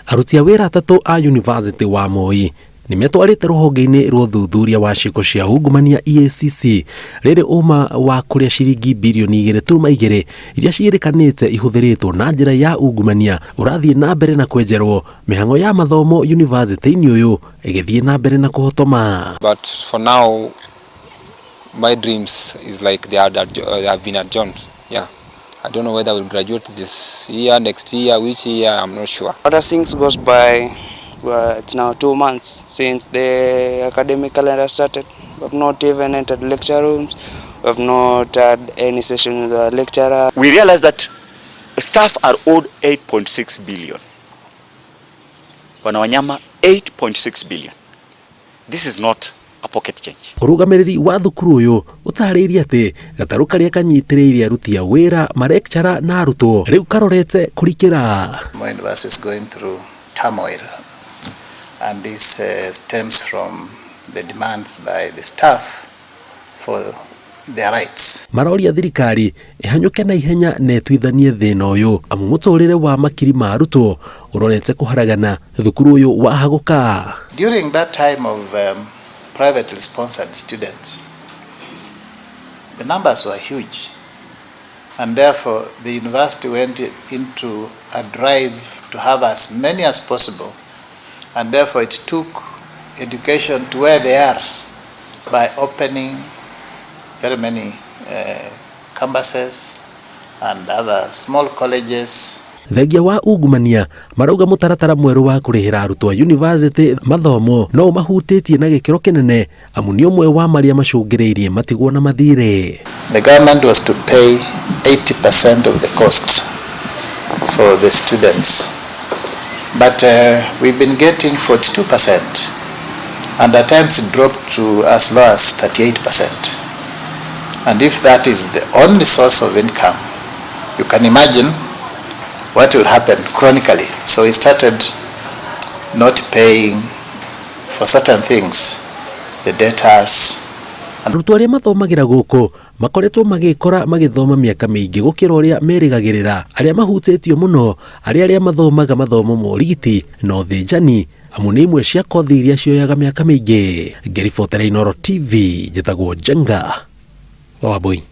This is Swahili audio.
Aruti a wĩra atatũ a university wa Moi nimetwarĩte rũhonge-inĩ rwa ũthuthuria wa ciĩko cia ungumania EACC rĩrĩ uma wa kũrĩa ciringi birioni 2.2 iria ciĩrĩkanĩte ihũthĩrĩtwo na njĩra ya ungumania ũrathiĩ na mbere na kwenjerwo mĩhang'o ya mathomo university-inĩ ũyũ ĩgĩthiĩ na mbere na kũhotoma. But for now my dreams is like they have been adjourned. Yeah. I don't know whether we'll graduate this year, next year, which year, I'm not sure. As things goes by, it's now 2 months since the academic calendar started. We have not even entered lecture rooms. We have not had any session with the lecturer. We realize that staff are owed 8.6 billion. Wanawanyama 8.6 billion. This is not a pocket change. Ũrũgamĩrĩri wa thukuru ũyũ ũtarĩirie atĩ gatarũ karĩa kanyitĩrĩirie aruti a wĩra marekcara na arutwo rĩu karorete kũrikĩra. My university is going through turmoil, and this stems from the demands by the staff for their rights. Maroria thirikari ihanyũke na ihenya netuithanie thĩna ũyũ amu mũtũrĩre wa makiri ma arutwo ũrorete kũharagana thukuru ũyũ wahagũka. During that time of privately sponsored students, the numbers were huge, and therefore the university went into a drive to have as many as possible, and therefore it took education to where they are by opening very many campuses and other small colleges. Thengia wa ungumania marauga mũtaratara mwerũ wa kũrĩhĩra arutwo university mathomo no mahutĩtie na gĩkĩro kĩnene amu nĩ ũmwe wa marĩa macũngĩrĩirie matigwo na mathirĩ. The government was to pay 80% of the cost for the students, but we've been getting 42%, and at times it dropped to as low as 38%. And if that is the only source of income, you can imagine what will happen chronically. So we started not paying for certain things, the debtors. Arutwo arĩa mathomagira gũkũ makoretwo magĩkora magĩthoma mĩaka mĩingĩ gũkĩra ũrĩa merĩgagĩrĩra arĩa mahutĩtio mũno arĩa mathomaga mathomo ma ũrigiti na ũthĩnjani amu nĩ imwe cia kothi iria cioyaga mĩaka mĩingĩ. Ngĩribotera Inooro TV njĩtagwo Jenga wa Wambui.